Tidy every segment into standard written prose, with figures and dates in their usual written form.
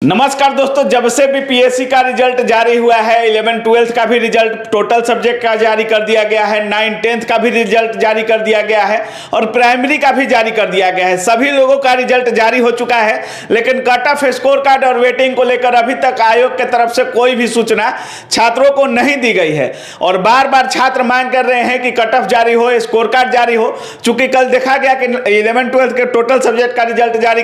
नमस्कार दोस्तों, जब से भी पीएससी का रिजल्ट जारी हुआ है, 11-12 का भी रिजल्ट टोटल सब्जेक्ट का जारी कर दिया गया है, 9-10 का भी रिजल्ट जारी कर दिया गया है और प्राइमरी का भी जारी कर दिया गया है। सभी लोगों का रिजल्ट जारी हो चुका है, लेकिन कट ऑफ स्कोर कार्ड और वेटिंग को लेकर अभी तक आयोग के तरफ से कोई भी सूचना छात्रों को नहीं दी गई है और बार बार छात्र मांग कर रहे हैं कि कट ऑफ जारी हो, स्कोर कार्ड जारी हो। चूंकि कल देखा गया कि 11-12 के टोटल सब्जेक्ट का रिजल्ट जारी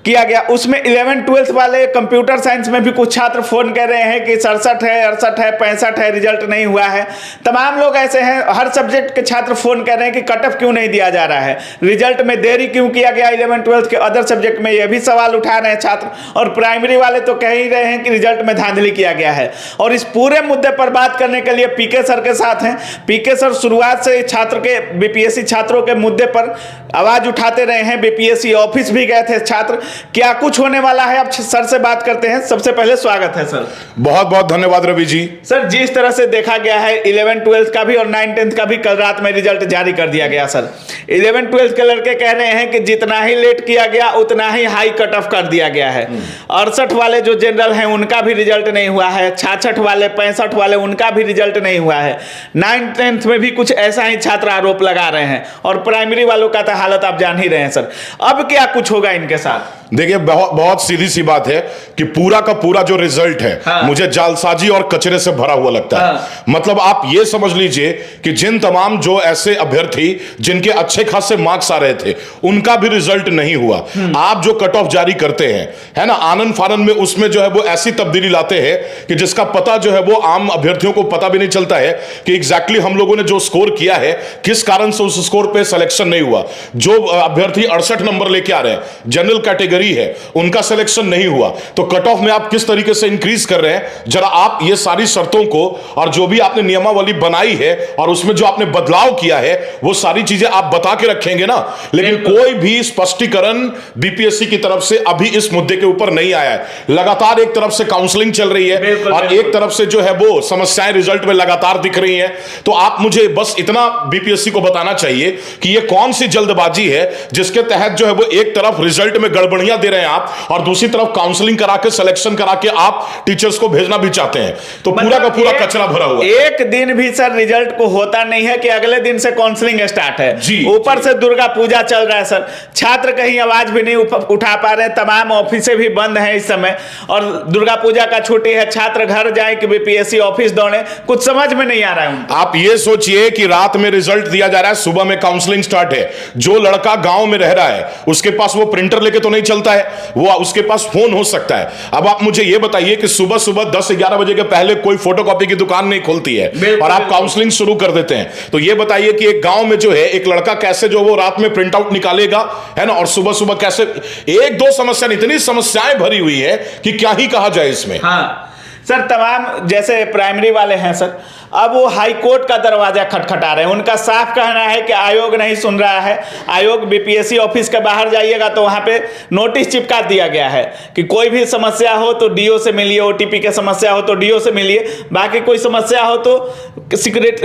किया गया, उसमें 11-12 वाले कंप्यूटर साइंस में भी कुछ छात्र फोन कर रहे हैं कि 67 है, 68 है, 65 है, रिजल्ट नहीं हुआ है। तमाम लोग ऐसे हैं, हर सब्जेक्ट के छात्र फोन कर रहे हैं कि कट ऑफ क्यों नहीं दिया जा रहा है, रिजल्ट में देरी क्यों किया गया। 11-12 के अदर सब्जेक्ट में यह भी सवाल उठा रहे हैं छात्र, और प्राइमरी वाले तो कह ही रहे हैं कि रिजल्ट में धांधली किया गया है। और इस पूरे मुद्दे पर बात करने के लिए पीके सर के साथ हैं। पीके सर शुरुआत से छात्र के बीपीएससी छात्रों के मुद्दे पर आवाज उठाते रहे हैं, बीपीएससी ऑफिस भी गए थे छात्र। क्या कुछ होने वाला है, अब सर से बात करते हैं। सबसे पहले स्वागत है सर। बहुत बहुत धन्यवाद रवि जी। सर, जिस तरह से देखा गया है 11-12 का भी और 9-10 का भी कल रात में रिजल्ट जारी कर दिया गया। सर, 11-12 के लड़के कह रहे हैं कि जितना ही लेट किया गया उतना ही हाई कट ऑफ कर दिया गया है। 68 वाले जो जनरल हैं उनका भी रिजल्ट नहीं हुआ है, 66 वाले, 65 वाले उनका भी रिजल्ट नहीं हुआ है। 9-10 में भी कुछ ऐसा ही छात्र आरोप लगा रहे हैं और प्राइमरी वालों का तो हालत आप जान ही रहे हैं। सर, अब क्या कुछ होगा इनके साथ? देखिए, बहुत सीधी सी बात है कि पूरा का पूरा जो रिजल्ट है, मुझे जालसाजी और कचरे से भरा हुआ लगता है। मतलब आप ये समझ लीजिए कि जिन तमाम जो ऐसे अभ्यर्थी जिनके अच्छे खासे मार्क्स आ रहे थे उनका भी रिजल्ट नहीं हुआ। आप जो कट ऑफ जारी करते हैं, है ना, आनंद फानंद में, उसमें जो है वो ऐसी तब्दीली लाते हैं कि जिसका पता जो है वो आम अभ्यर्थियों को पता भी नहीं चलता है कि एग्जैक्टली हम लोगों ने जो स्कोर किया है किस कारण से उस स्कोर पे सिलेक्शन नहीं हुआ। जो अभ्यर्थी 68 नंबर लेके आ रहे हैं, जनरल कैटेगरी है, उनका सिलेक्शन नहीं हुआ, तो कट ऑफ में आप किस तरीके से इंक्रीज कर रहे हैं। जरा आप ये सारी शर्तों को और जो भी आपने नियमावली बनाई है और उसमें जो आपने बदलाव किया है वो सारी चीजें आप बता के रखेंगे ना। लेकिन कोई भी स्पष्टीकरण बीपीएससी की तरफ से अभी इस मुद्दे के ऊपर नहीं आया है। लगातार एक तरफ से काउंसलिंग चल रही है और एक तरफ से जो है वो समस्याएं रिजल्ट में लगातार दिख रही हैं। तो आप मुझे बस इतना बीपीएससी को बताना चाहिए कि ये कौन सी जल्दबाजी है जिसके तहत जो है वो एक तरफ रिजल्ट में गड़बड़ियां दे रहे हैं आप और दूसरी तरफ काउंसलिंग करा के, सिलेक्शन करा के आप टीचर्स को भेजना भी चाहते हैं। तो पूरा का पूरा कचरा भरा हुआ। एक दिन भी सर रिजल्ट को होता नहीं है कि अगले दिन से काउंसलिंग स्टार्ट है जी। ऊपर से दुर्गा पूजा चल रहा है सर, छात्र कहीं आवाज भी नहीं उठा पा रहे, तमाम ऑफिसें भी बंद हैं इस समय और दुर्गा पूजा का छुट्टी है। छात्र घर जाए कि बीपीएससी ऑफिस दौड़े, कुछ समझ में नहीं आ रहा है। आप ये सोचिए कि रात में रिजल्ट दिया जा रहा है, सुबह में काउंसलिंग स्टार्ट है। जो लड़का गांव में रह रहा है उसके पास वो प्रिंटर लेके तो नहीं चलता है, वो उसके पास फोन हो सकता है। अब आप मुझे ये बताइए कि सुबह सुबह 10-11 बजे के पहले कोई फोटोकॉपी की दुकान नहीं खुलती है और आप काउंसलिंग शुरू कर देते हैं। तो ये बताइए कि एक गांव में जो है एक लड़का कैसे जो वो रात में प्रिंट आउट निकालेगा, है ना, और सुबह सुबह कैसे। एक दो समस्या, इतनी समस्याएं भरी हुई है कि क्या ही कहा जाए इसमें। हाँ सर, तमाम जैसे प्राइमरी वाले हैं सर, अब वो हाई कोर्ट का दरवाजा खटखटा रहे हैं। उनका साफ कहना है कि आयोग नहीं सुन रहा है। आयोग बीपीएससी ऑफिस के बाहर जाइएगा तो वहां पे नोटिस चिपका दिया गया है कि कोई भी समस्या हो तो डीओ से मिलिए, ओटीपी की समस्या हो तो डीओ से मिलिए, बाकी कोई समस्या हो तो सीक्रेट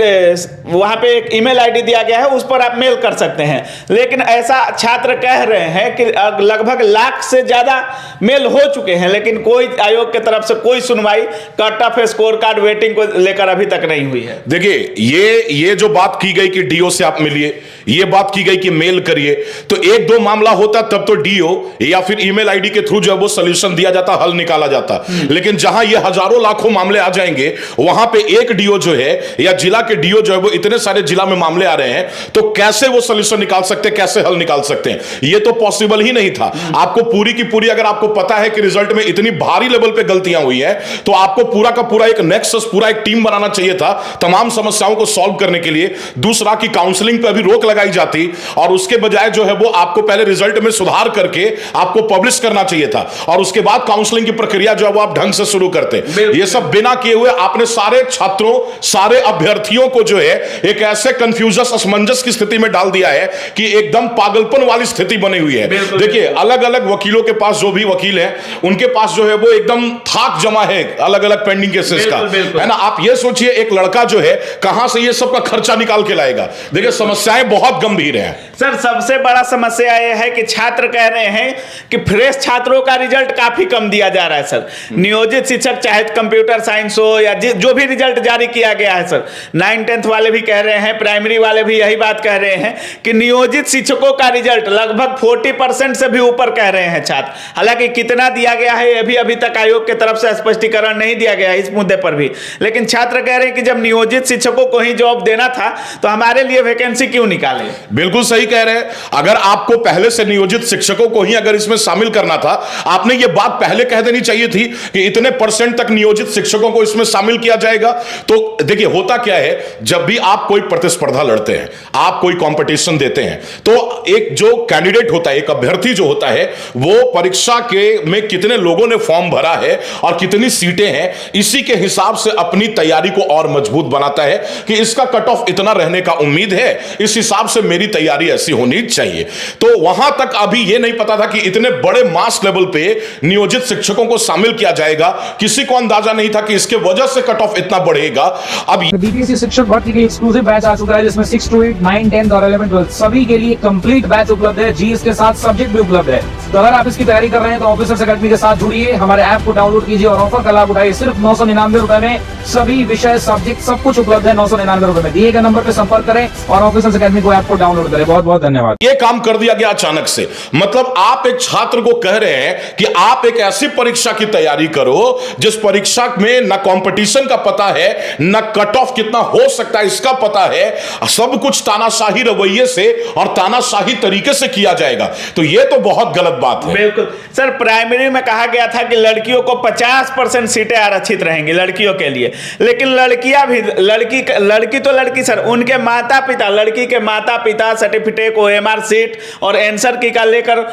वहां पे एक ईमेल आईडी दिया गया है, उस पर आप मेल कर सकते हैं। लेकिन ऐसा छात्र कह रहे हैं कि लगभग लाख से ज्यादा मेल हो चुके हैं, लेकिन कोई आयोग की तरफ से कोई सुनवाई cut off score card waiting को लेकर अभी तक नहीं हुई है। देखिए, ये जो बात की गई कि डीओ से आप मिलिए, ये बात की गई कि मेल करिए, तो एक दो मामला होता तब तो डीओ या फिर ईमेल आईडी के थ्रू जो है वो सॉल्यूशन दिया जाता, हल निकाला जाता। लेकिन जहां ये हजारों लाखों मामले आ जाएंगे, वहां पे एक डीओ जो है या जिला के डीओ जो है वो इतने सारे जिला में मामले आ रहे हैं, तो कैसे वो सॉल्यूशन निकाल सकते हैं, कैसे हल निकाल सकते हैं? ये तो पॉसिबल ही नहीं था। आपको पूरी की पूरी, अगर आपको पता है कि रिजल्ट में इतनी भारी लेवल पे गलतियां हुई है, तो आपको पूरा का पूरा एक नेक्सस, पूरा एक टीम बनाना चाहिए था तमाम समस्याओं को सॉल्व करने के लिए। दूसरा कि काउंसलिंग पे अभी रोक लगाई जाती और उसके बजाय जो है वो आपको पहले रिजल्ट में सुधार करके आपको पब्लिश करना चाहिए था और उसके बाद काउंसलिंग की प्रक्रिया जो है वो आप ढंग से शुरू करते। ये सब बिना किए हुए आपने सारे छात्रों, सारे अभ्यर्थियों को जो है एक ऐसे कंफ्यूजन, असमंजस की स्थिति में डाल दिया है कि एकदम पागलपन वाली स्थिति बनी हुई है। देखिए, अलग अलग वकीलों के पास, जो भी वकील हैं उनके पास जो है वो एकदम थाक जमा है अलग अलग पेंडिंग केसेस का, है ना। आप ये सोचिए एक लड़का जो है कहां से ये सब का खर्चा निकाल के लाएगा। देखिए, समस्याएं बहुत बहुत गंभीर है। सर सबसे बड़ा समस्या यह है कि छात्र कह रहे हैं कि फ्रेश छात्रों का रिजल्ट काफी कम दिया जा रहा है सर। नियोजित शिक्षक चाहे कंप्यूटर साइंस हो या जो भी रिजल्ट जारी किया गया है सर, 9th-10th वाले भी कह रहे हैं, प्राइमरी वाले भी यही बात कह रहे हैं कि नियोजित शिक्षकों का रिजल्ट लगभग 40% से भी ऊपर कह रहे हैं छात्र। हालांकि कितना दिया गया है ये भी अभी तक आयोग की तरफ से स्पष्टीकरण नहीं दिया गया है इस मुद्दे पर भी, लेकिन छात्र कह रहे हैं कि जब नियोजित शिक्षकों को ही जॉब देना था तो हमारे लिए वैकेंसी क्यों निकाले। बिल्कुल सही कह रहे हैं। अगर आपको पहले से नियोजित शिक्षकों को ही अगर इसमें शामिल करना था, आपने ये बात पहले कह देनी चाहिए थी कि इतने % तक नियोजित शिक्षकों को इसमें शामिल किया जाएगा। तो देखिए होता क्या है, जब भी आप कोई प्रतिस्पर्धा लड़ते हैं, आप कोई कंपटीशन देते हैं, तो एक जो कैंडिडेट होता है, एक अभ्यर्थी जो होता है, वो परीक्षा के में कितने लोगों ने फॉर्म भरा है और कितनी सीटें हैं, इसी के हिसाब से अपनी तैयारी को और मजबूत बनाता है कि इसका कट ऑफ इतना रहने का उम्मीद है, इस हिसाब से मेरी तैयारी ऐसी होनी चाहिए। तो वहां तक अभी यह नहीं पता था कि इतने बड़े मास लेवल पे नियोजित शिक्षकों को शामिल किया जाएगा। किसी को अंदाजा नहीं था कि इसके वजह से कट ऑफ इतना बढ़ेगा। अब बीपीएससी शिक्षक भर्ती के एक्सक्लूसिव बैच आ चुका है, जिसमें 6 to 8, 9, 10 और 11, 12 सभी के लिए कंप्लीट बैच उपलब्ध है। जी इसके साथ सब्जेक्ट भी उपलब्ध है। तो अगर आप इसकी तैयारी कर रहे हैं तो ऑफिसर्स अकेडमी के साथ जुड़िए, हमारे ऐप को डाउनलोड कीजिए और ऑफर का लाभ उठाइए। सिर्फ 999 रुपए में सभी विषय सब्जेक्ट सब कुछ उपलब्ध है। 999 रुपए में दिए गए नंबर पर संपर्क करें और ऑफिसर्स अकेडमी को ऐप को डाउनलोड करें। बहुत बहुत धन्यवाद। यह काम कर दिया गया अचानक से। मतलब आप एक छात्र को कह रहे हैं कि आप एक ऐसी परीक्षा की तैयारी करो जिस परीक्षा में ना कंपटीशन का पता है, ना कट ऑफ कितना हो सकता है इसका पता है, सब कुछ तानाशाही रवैये से और तानाशाही तरीके से किया जाएगा। तो यह तो बहुत गलत बात है। बिल्कुल सर, प्राइमरी में कहा गया था कि लड़कियों को 50% सीटें आरक्षित रहेंगी लड़कियों के लिए, लेकिन लड़कियां भी लड़की तो लड़की सर, उनके माता पिता, लड़की के माता पिता सर्टिफिकेट, OMR सीट और आंसर की का लेकर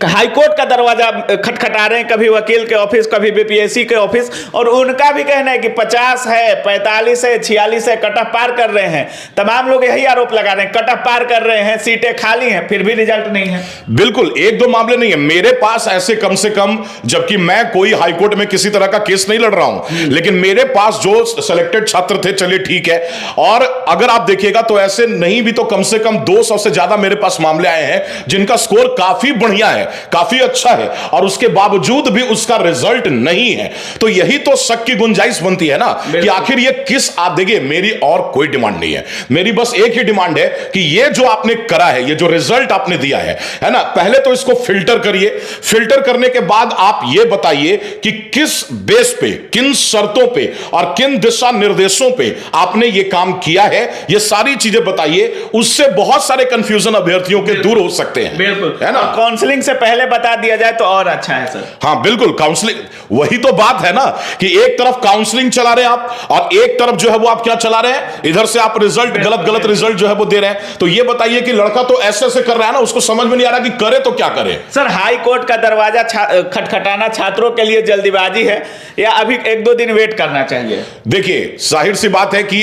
हाईकोर्ट का दरवाजा खटखटा रहे हैं, कभी वकील के ऑफिस, कभी बीपीएससी के ऑफिस, और उनका भी कहना है कि 50 है, 45 है, 46 है, कट ऑफ पार कर रहे हैं। तमाम लोग यही आरोप लगा रहे हैं, कट ऑफ पार कर रहे हैं, सीटें खाली हैं, फिर भी रिजल्ट नहीं है। बिल्कुल, एक दो मामले नहीं है मेरे पास ऐसे, कम से कम, जबकि मैं कोई हाईकोर्ट में किसी तरह का केस नहीं लड़ रहा हूं, लेकिन मेरे पास जो सिलेक्टेड छात्र थे, चलिए ठीक है, और अगर आप देखिएगा तो ऐसे नहीं भी तो कम से कम 200 से ज्यादा मेरे पास मामले आए हैं जिनका स्कोर काफी बढ़िया है, काफी अच्छा है, और उसके बावजूद भी उसका रिजल्ट नहीं है। तो यही तो शक की गुंजाइश बनती है ना कि आखिर ये किस, आप देखिए मेरी और कोई डिमांड नहीं है, मेरी बस एक ही डिमांड है कि ये जो आपने करा है, ये जो रिजल्ट आपने दिया है ना, पहले तो इसको फिल्टर करिए। फिल्टर करने के बाद आप ये बताइए कि किस बेस पे, किन शर्तों पे और किन दिशा निर्देशों पे आपने ये काम किया है, ये सारी चीजें बताइए। उससे बहुत सारे कंफ्यूजन अभ्यर्थियों के दूर हो सकते हैं, बिल्कुल, है ना। काउंसलिंग से पहले बता दिया जाए तो और अच्छा है सर। हाँ बिल्कुल, काउंसलिंग, वही तो बात है ना कि एक तरफ काउंसलिंग चला रहे हैं आप और एक तरफ जो है वो आप क्या चला रहे हैं, इधर से आप रिजल्ट, गलत रिजल्ट जो है वो दे रहे हैं। तो ये बताइए कि लड़का तो ऐसे ऐसे कर रहा है ना, उसको समझ में नहीं आ रहा कि करे तो क्या करे। सर हाई कोर्ट का दरवाजा खटखटाना छात्रों के लिए जल्दीबाजी है या अभी 1-2 दिन वेट करना चाहिए? देखिए जाहिर सी बात है कि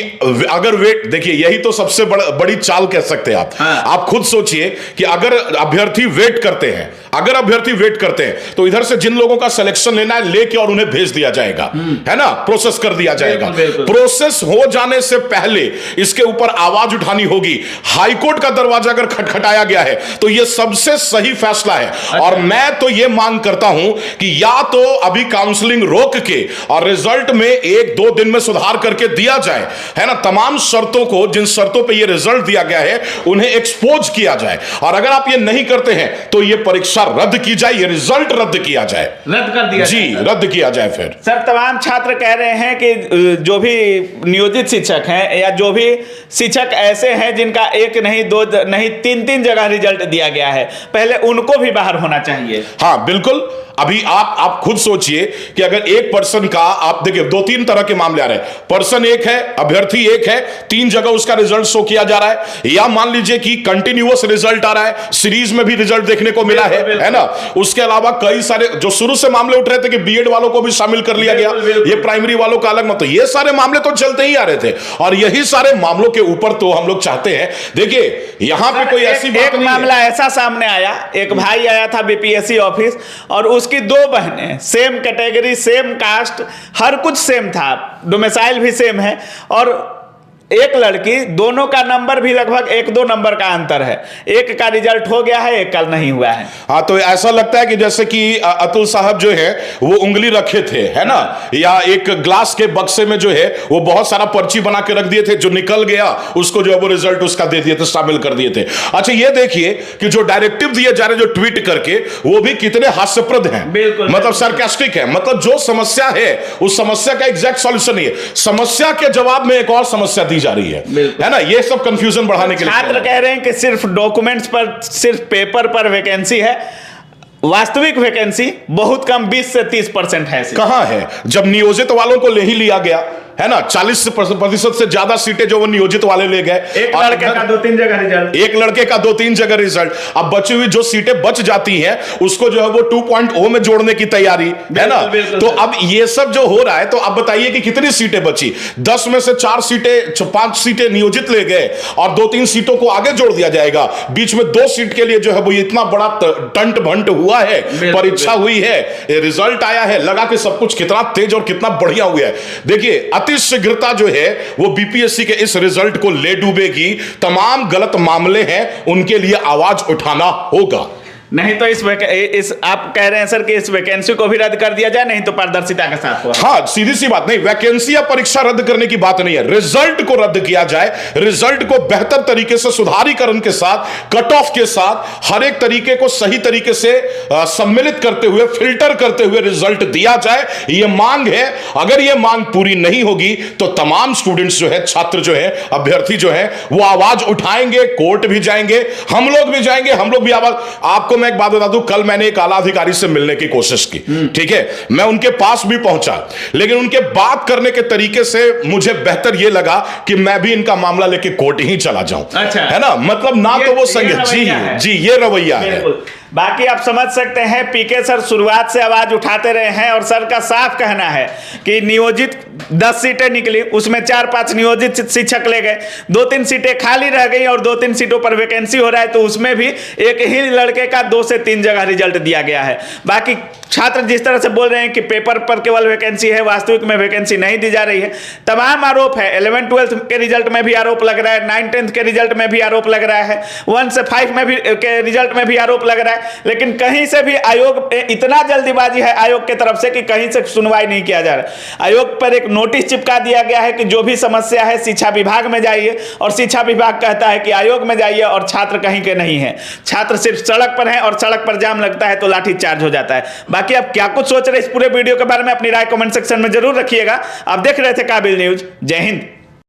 अगर वेट, देखिए यही तो सबसे बड़ी चाल कह सकते हैं आप। हाँ। आप खुद सोचिए कि अगर अभ्यर्थी वेट करते हैं, तो इधर से जिन लोगों का सिलेक्शन लेना है लेके और उन्हें भेज दिया जाएगा, है ना, प्रोसेस कर दिया जाएगा। प्रोसेस हो जाने से पहले इसके ऊपर आवाज उठानी होगी। हाईकोर्ट का दरवाजा अगर खटखटाया गया है तो यह सबसे सही फैसला है। और मैं तो यह मांग करता हूं कि या तो अभी काउंसलिंग रोक के और रिजल्ट में 1-2 दिन में सुधार करके दिया जाए, है ना, तमाम शर्तों को, जिन शर्तों पर यह रिजल्ट दिया गया है उन्हें एक्सपोज किया जाए। और अगर आप ये नहीं करते हैं तो यह परीक्षा रद्द की जाए, ये रिजल्ट रद्द किया जाए, रद्द कर दिया जी, रद्द किया जाए। फिर सर तमाम छात्र कह रहे हैं कि जो भी नियोजित शिक्षक हैं या जो भी शिक्षक ऐसे हैं जिनका 1 नहीं 2 नहीं 3 जगह रिजल्ट दिया गया है, पहले उनको भी बाहर होना चाहिए। हाँ बिल्कुल, अभी आप खुद सोचिए कि अगर एक पर्सन का, आप देखिए 2-3 तरह के मामले आ रहे हैं, पर्सन एक है, अभ्यर्थी एक है, 3 जगह उसका रिजल्ट शो किया जा रहा है, या मान लीजिए कि कंटिन्यूअस रिजल्ट आ रहा है, सीरीज में भी रिजल्ट देखने को मिला है ना। उसके अलावा कई सारे जो शुरू से मामले उठ रहे थे कि बीएड वालों को भी शामिल कर लिया गया, ये प्राइमरी वालों का अलग मत, ये सारे मामले तो चलते ही आ रहे थे। और यही सारे मामलों के ऊपर तो हम लोग चाहते हैं, देखिए यहां पे कोई ऐसी बात नहीं है। मामला ऐसा सामने आया, एक भाई आया था बीपीएससी ऑफिस और उसकी 2 बहनें, सेम कैटेगरी, सेम कास्ट, हर कुछ सेम था, डोमिसाइल भी सेम है, और एक लड़की, दोनों का नंबर भी लगभग 1-2 नंबर का अंतर है। एक का रिजल्ट हो गया है, एक का नहीं हुआ है। हाँ, तो ऐसा लगता है कि जैसे कि अतुल साहब जो है वो उंगली रखे थे, है ना, या एक ग्लास के बक्से में जो है वो बहुत सारा पर्ची बना के रख दिए थे, जो निकल गया उसको जो है वो रिजल्ट उसका दे दिए थे, शामिल कर दिए थे। अच्छा, ये देखिए कि जो डायरेक्टिव दिए जा रहे जो ट्वीट करके, वो भी कितने हास्यप्रद हैं, मतलब सरकास्टिक है। मतलब जो समस्या है उस समस्या का एग्जैक्ट सॉल्यूशन नहीं है, समस्या के जवाब में एक और समस्या दी जा रही है ना। ये सब कंफ्यूजन बढ़ाने के लिए छात्र कह रहे हैं कि सिर्फ डॉक्यूमेंट्स पर, सिर्फ पेपर पर वैकेंसी है, वास्तविक वैकेंसी बहुत कम 20 से 30% है। कहां है? जब नियोजित वालों को ले ही लिया गया है ना, 40% से ज्यादा सीटें जो वो नियोजित वाले ले गए। एक लड़के का 2-3 जगह रिजल्ट, एक लड़के का 2-3 जगह रिजल्ट। अब बची हुई जो सीटें बच जाती हैं उसको जो है वो 2.0 में जोड़ने की तैयारी है ना। तो अब ये सब जो हो रहा है, तो अब बताइए कि कितनी सीटें बची? 10 में से 4 सीटें, 5 सीटें नियोजित ले गए और 2-3 सीटों को आगे जोड़ दिया जाएगा। बीच में 2 सीट के लिए जो है वो इतना बड़ा टंट भंट हुआ है, परीक्षा हुई है, रिजल्ट आया है, लगा कि सब कुछ कितना तेज और कितना बढ़िया हुआ है। देखिए, अति शीघ्रता जो है वो बीपीएससी के इस रिजल्ट को ले डूबेगी। तमाम गलत मामले हैं, उनके लिए आवाज उठाना होगा। नहीं तो इस आप कह रहे हैं सर कि इस वैकेंसी को भी रद्द कर दिया जाए, नहीं तो पारदर्शिता के साथ हो। हाँ, सीधी सी बात, नहीं वैकेंसी या परीक्षा रद्द करने की बात नहीं है, रिजल्ट को रद्द किया जाए। रिजल्ट को बेहतर तरीके से सुधारीकरण के साथ, कट ऑफ के साथ, हर एक तरीके को सही तरीके से सम्मिलित करते हुए, फिल्टर करते हुए रिजल्ट दिया जाए, यह मांग है। अगर यह मांग पूरी नहीं होगी तो तमाम स्टूडेंट्स जो है, छात्र जो है, अभ्यर्थी जो है, वो आवाज उठाएंगे, कोर्ट भी जाएंगे, हम लोग भी जाएंगे, हम लोग भी आवाज। आपको मैं एक बात बता दूं, कल मैंने एक आला अधिकारी से मिलने की कोशिश की, ठीक है, मैं उनके पास भी पहुंचा, लेकिन उनके बात करने के तरीके से मुझे बेहतर यह लगा कि मैं भी इनका मामला लेके कोर्ट ही चला जाऊं। अच्छा, है ना, मतलब ना तो वो संग जी ये रवैया है। बाकी आप समझ सकते हैं, पीके सर शुरुआत से आवाज उठाते रहे हैं और सर का साफ कहना है कि नियोजित 10 सीटें निकली, उसमें 4-5 नियोजित शिक्षक ले गए, 2-3 सीटें खाली रह गई और 2-3 सीटों पर वैकेंसी हो रहा है, तो उसमें भी एक ही लड़के का 2 से 3 जगह रिजल्ट दिया गया है। बाकी छात्र जिस तरह से बोल रहे हैं कि पेपर पर केवल वैकेंसी है, वास्तविक में वैकेंसी नहीं दी जा रही है, तमाम आरोप है। 11-12 के रिजल्ट में भी आरोप लग रहा है, 9-10 के रिजल्ट में भी आरोप लग रहा है, 1 से 5 में भी के रिजल्ट में भी आरोप लग रहा है, लेकिन कहीं से भी आयोग, इतना जल्दीबाजी है आयोग की तरफ से कि कहीं से सुनवाई नहीं किया जा रहा। आयोग पर एक नोटिस चिपका दिया गया है कि जो भी समस्या है शिक्षा विभाग में जाइए, और शिक्षा विभाग कहता है कि आयोग में जाइए, और छात्र कहीं के नहीं है। छात्र सिर्फ सड़क पर है और सड़क पर जाम लगता है तो लाठी चार्ज हो जाता है। बाकी आप क्या कुछ सोच रहे हैं इस पूरे वीडियो के बारे में, अपनी राय कमेंट सेक्शन में जरूर रखिएगा। आप देख रहे थे काबिल न्यूज। जय हिंद।